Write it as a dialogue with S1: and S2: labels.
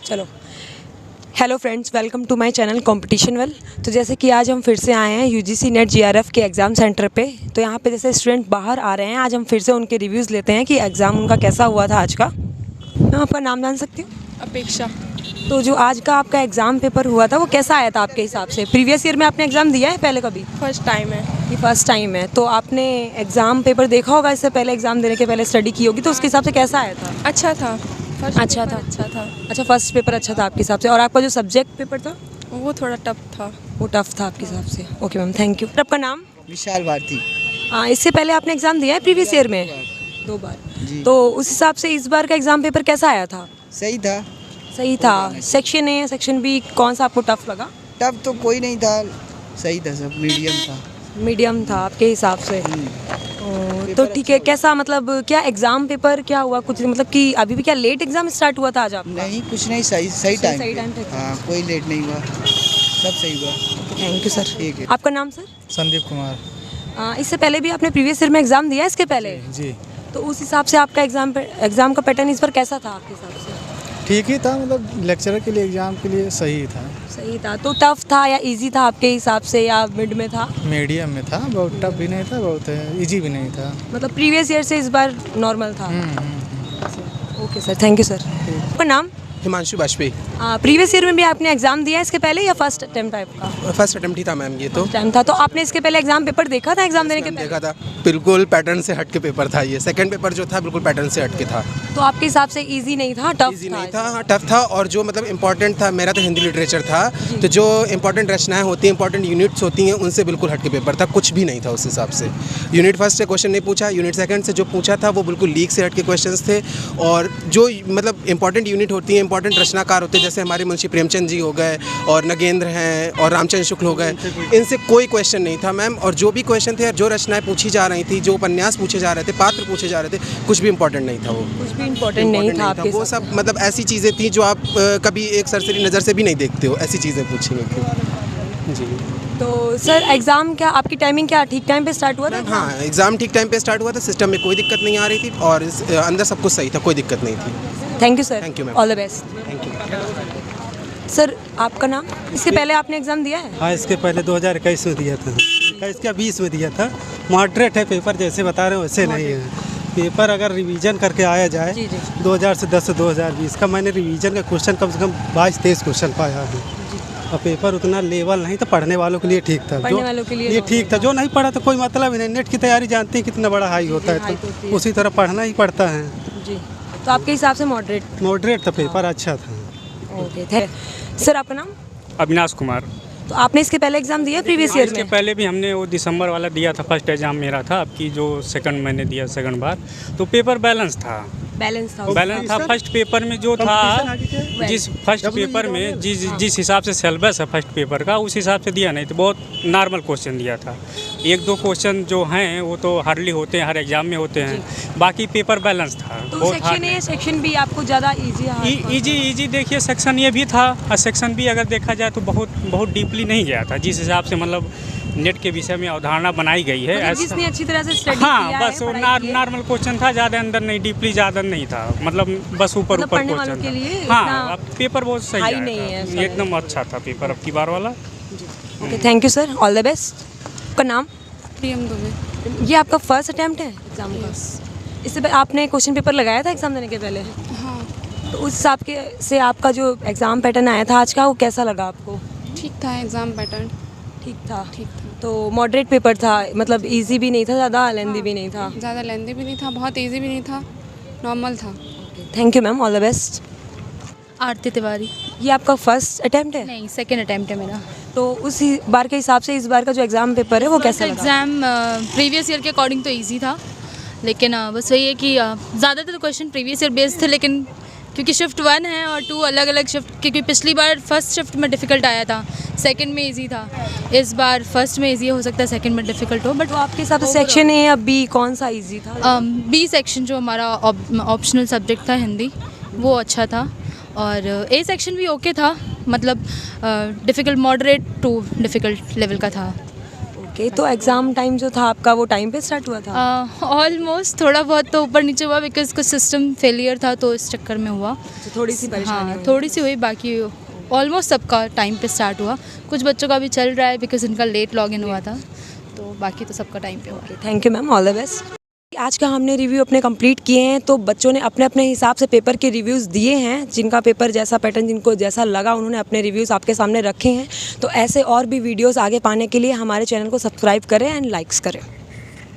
S1: चलो। Hello friends, welcome to my channel competition well. तो जैसे कि आज हम फिर से आए हैं यूजीसी नेट जीआरएफ के एग्ज़ाम सेंटर पे। तो यहाँ पे जैसे स्टूडेंट बाहर आ रहे हैं, आज हम फिर से उनके रिव्यूज़ लेते हैं कि एग्ज़ाम उनका कैसा हुआ था आज का। मैं आपका नाम जान सकती हूँ?
S2: अपेक्षा।
S1: तो जो आज का आपका एग्ज़ाम पेपर हुआ था वो कैसा आया था आपके हिसाब से? प्रीवियस ईयर में आपने एग्ज़ाम दिया है पहले कभी?
S2: फर्स्ट टाइम है।
S1: ये फर्स्ट टाइम है। तो आपने एग्ज़ाम पेपर देखा होगा, इससे पहले एग्ज़ाम देने के पहले स्टडी की होगी, तो उसके हिसाब से कैसा आया था?
S2: अच्छा था।
S1: अच्छा था।
S2: अच्छा था।
S1: अच्छा, फर्स्ट पेपर अच्छा था आपके हिसाब से। और आपका जो सब्जेक्ट पेपर था
S2: वो थोड़ा टफ था।
S1: वो टफ था आपके हिसाब से। Okay ma'am, thank you. आपका नाम?
S3: विशाल भारती।
S1: इससे पहले आपने एग्ज़ाम दिया है प्रीवियस ईयर में? 2 बार
S3: जी।
S1: तो उस हिसाब से इस बार का एग्ज़ाम पेपर कैसा आया था?
S3: सही था।
S1: सही था। सेक्शन ए सेक्शन बी कौन सा आपको टफ लगा?
S3: टफ तो कोई नहीं था, सही था, सब मीडियम था।
S1: मीडियम था आपके हिसाब से। तो ठीक है। कैसा मतलब क्या एग्ज़ाम पेपर क्या हुआ कुछ, मतलब कि अभी भी क्या लेट एग्ज़ाम स्टार्ट हुआ था आज आपका?
S3: नहीं, कुछ नहीं, सही
S1: सही
S3: टाइम
S1: टाइम
S3: पे।
S1: पे।
S3: हाँ, कोई लेट नहीं हुआ, सब सही हुआ।
S1: Thank you sir.
S3: ठीक है।
S1: आपका नाम सर?
S4: संदीप कुमार।
S1: इससे पहले भी आपने प्रीवियस ईयर में एग्ज़ाम दिया है इसके पहले?
S4: जी,
S1: तो उस हिसाब से आपका एग्ज़ाम का पैटर्न इस बार कैसा था आपके हिसाब से?
S4: ठीक ही था, मतलब लेक्चरर के लिए एग्ज़ाम के लिए सही था।
S1: सही था। तो टफ था या इजी था आपके हिसाब से, या मिड में था?
S4: मीडियम में था, बहुत टफ भी नहीं था, बहुत इजी भी नहीं था।
S1: मतलब प्रीवियस ईयर से इस बार नॉर्मल था। Okay sir, thank you sir. आपका नाम?
S5: हिमांशु वाजपेयी।
S1: प्रीवियस ईयर में भी आपने एग्ज़ाम दिया है इसके पहले या फर्स्ट अटेम्प्ट आपका?
S5: फर्स्ट अटेम्प्ट ही था मैम, ये तो
S1: टाइम था। तो आपने इसके पहले एग्ज़ाम पेपर देखा था एग्ज़ाम देने के
S5: मैम
S1: पहले?
S5: देखा था, बिल्कुल पैटर्न से हट के पेपर था ये। सेकंड पेपर जो था बिल्कुल पैटर्न से हट के था।
S1: तो आपके हिसाब से इजी नहीं था, टफ
S5: इजी नहीं था, हाँ टफ था। और जो मतलब इंपॉर्टेंट था, मेरा तो हिंदी लिटरेचर था, तो जो इंपॉर्टेंट रचनाएं होती हैं, इंपॉर्टेंट यूनिट्स होती हैं, उनसे बिल्कुल हट के पेपर था। कुछ भी नहीं था उस हिसाब से। यूनिट फर्स्ट से क्वेश्चन नहीं पूछा, यूनिट सेकंड से जो पूछा था वो बिल्कुल लीक से हट के क्वेश्चन थे। और जो मतलब इंपॉर्टेंट यूनिट होती है, इंपॉर्टेंट रचनाकार होते हैं, जैसे हमारे मुंशी प्रेमचंद जी हो गए और नगेंद्र हैं और रामचंद्र शुक्ल हो गए, इनसे कोई क्वेश्चन नहीं था मैम। और जो भी क्वेश्चन थे, जो रचनाएं पूछी जा रही थी, जो उपन्यास पूछे जा रहे थे, पात्र पूछे जा रहे थे, कुछ भी इंपॉर्टेंट नहीं था। वो
S1: कुछ भी इम्पोर्टेंट नहीं था आपके
S5: वो
S1: हिसाब
S5: सब मतलब ऐसी चीज़ें थी जो आप कभी एक सरसरी नज़र से भी नहीं देखते हो, ऐसी चीज़ें पूछी गई थी जी।
S1: से? तो सर एग्ज़ाम क्या आपकी टाइमिंग क्या ठीक टाइम पे स्टार्ट हुआ था?
S5: हाँ, एग्ज़ाम ठीक टाइम पे स्टार्ट हुआ था, सिस्टम में कोई दिक्कत नहीं आ रही थी और अंदर सब कुछ सही था, कोई दिक्कत नहीं थी।
S1: Thank you sir.
S5: Thank you, ma'am.
S1: All the best.
S5: Thank you.
S1: Sir आपका नाम? इसके पहले आपने एग्ज़ाम दिया है?
S6: हाँ, इसके पहले 2021 में दिया था, 21 का 20 में दिया था। मॉडरेट है पेपर, जैसे बता रहे हो वैसे नहीं है पेपर। अगर रिवीजन करके आया जाए
S1: जी, जी।
S6: 2000 से 10 से 2020 का, मैंने रिवीजन का क्वेश्चन कम से कम 22-23 क्वेश्चन पाया है। और पेपर उतना लेवल नहीं था, पढ़ने वालों के लिए ठीक था।
S1: पढ़ने वालों के लिए
S6: ये ठीक था, जो नहीं पढ़ा तो कोई मतलब ही नहीं। नेट की तैयारी जानते हैं कितना बड़ा हाई होता
S1: हाई
S6: है,
S1: होती है।
S6: तो उसी तरह पढ़ना ही पड़ता है।
S1: जी। तो आपके हिसाब से मॉडरेट?
S6: मॉडरेट था पेपर, अच्छा था।
S1: Okay thank. सर आपका नाम?
S7: अविनाश कुमार।
S1: तो आपने इसके पहले एग्ज़ाम दिया है प्रीवियस ईयर
S7: इसके
S1: में?
S7: पहले भी हमने वो दिसंबर वाला दिया था, फर्स्ट एग्जाम मेरा था। आपकी जो सेकंड मैंने दिया सेकंड बार, तो पेपर बैलेंस था।
S1: बैलेंस था।
S7: बैलेंस था। फर्स्ट पेपर में जो था, जिस फर्स्ट पेपर में जिस हिसाब से सिलेबस है फर्स्ट पेपर का, उस हिसाब से दिया नहीं तो बहुत नॉर्मल क्वेश्चन दिया था। 1-2 क्वेश्चन जो हैं वो तो हार्डली होते हैं, हर एग्जाम में होते हैं। बाकी पेपर बैलेंस था।
S1: तो सेक्शन ए सेक्शन बी आपको ज़्यादा इजी
S7: इजी देखिए, सेक्शन ये भी था और सेक्शन बी अगर देखा जाए तो बहुत डीपली नहीं गया था, जिस हिसाब से मतलब नेट के विषय में अवधारणा बनाई गई है।
S1: मतलब जिसने अच्छी तरह से स्टडी
S7: हाँ,
S1: किया
S7: बस
S1: है,
S7: वो
S1: पढ़ाई की है।
S7: नॉर्मल क्वेश्चन था, ज़्यादा अंदर नहीं, डीपली ज़्यादा नहीं था, मतलब बस ऊपर
S1: मतलब
S7: ऊपर
S1: पढ़ने वालों
S7: क्वेश्चन
S1: के लिए
S7: था।
S1: इतना
S7: हाँ, अब पेपर बहुत सही
S1: हाई
S7: आया
S1: नहीं
S7: था।
S1: है, ऐसा
S7: एकदम अच्छा था पेपर अब की बार वाला।
S1: Okay thank you sir, all the best. आपका नाम?
S2: प्रियम दुबे।
S1: ये आपका फर्स्ट अटेम्प्ट है एग्ज़ाम का? इससे पहले आपने क्वेश्चन पेपर लगाया था एग्ज़ाम देने के पहले?
S2: हाँ,
S1: तो उस हिसाब के से आपका जो एग्ज़ाम पैटर्न आया था आज का, वो कैसा लगा आपको?
S2: ठीक था एग्ज़ाम पैटर्न।
S1: ठीक था।
S2: ठीक था।
S1: तो मॉडरेट पेपर था, मतलब इजी भी नहीं था, ज़्यादा लेंदी भी नहीं था?
S2: ज़्यादा लेंदी भी नहीं था, बहुत इजी भी नहीं था, नॉर्मल था।
S1: Thank you ma'am, all the best.
S8: Aarti Tiwari.
S1: ये आपका फर्स्ट अटेम्प्ट है?
S8: नहीं, सेकेंड अटैम्प्ट है मेरा।
S1: तो उस बार के हिसाब से इस बार का जो एग्ज़ाम पेपर है वो कैसा लगा?
S8: एग्ज़ाम प्रीवियस ईयर के अकॉर्डिंग तो इजी था, लेकिन बस वही है कि ज़्यादातर तो क्वेश्चन प्रीवियस ईयर बेस्ड थे, लेकिन क्योंकि शिफ्ट 1 है और 2 अलग अलग शिफ्ट, क्योंकि पिछली बार फर्स्ट शिफ्ट में डिफ़िकल्ट आया था, सेकंड में इजी था। इस बार फर्स्ट में इजी हो सकता है, सेकंड में डिफ़िकल्ट हो। बट
S1: तो आपके हिसाब से सेक्शन ए या बी कौन सा इजी था?
S8: बी सेक्शन जो हमारा ऑप्शनल सब्जेक्ट था हिंदी, वो अच्छा था। और ए सेक्शन भी ओके था, मतलब difficult moderate too difficult level का था।
S1: ओके, तो एग्ज़ाम टाइम जो था आपका वो टाइम पे स्टार्ट हुआ था?
S8: ऑलमोस्ट थोड़ा बहुत तो ऊपर नीचे हुआ बिकॉज कुछ सिस्टम फेलियर था तो इस चक्कर में हुआ।
S1: तो थोड़ी सी परेशानी
S8: हाँ
S1: हुई।
S8: थोड़ी सी हुई, बाकी ऑलमोस्ट सबका टाइम पे स्टार्ट हुआ। कुछ बच्चों का भी चल रहा है बिकॉज इनका लेट लॉगिन हुआ था, तो बाकी तो सबका टाइम पे हुआ।
S1: Thank you ma'am, all the best. आज का हमने रिव्यू अपने कंप्लीट किए हैं, तो बच्चों ने अपने अपने हिसाब से पेपर के रिव्यूज़ दिए हैं। जिनका पेपर जैसा पैटर्न जिनको जैसा लगा उन्होंने अपने रिव्यूज़ आपके सामने रखे हैं। तो ऐसे और भी वीडियोस आगे पाने के लिए हमारे चैनल को सब्सक्राइब करें एंड लाइक्स करें।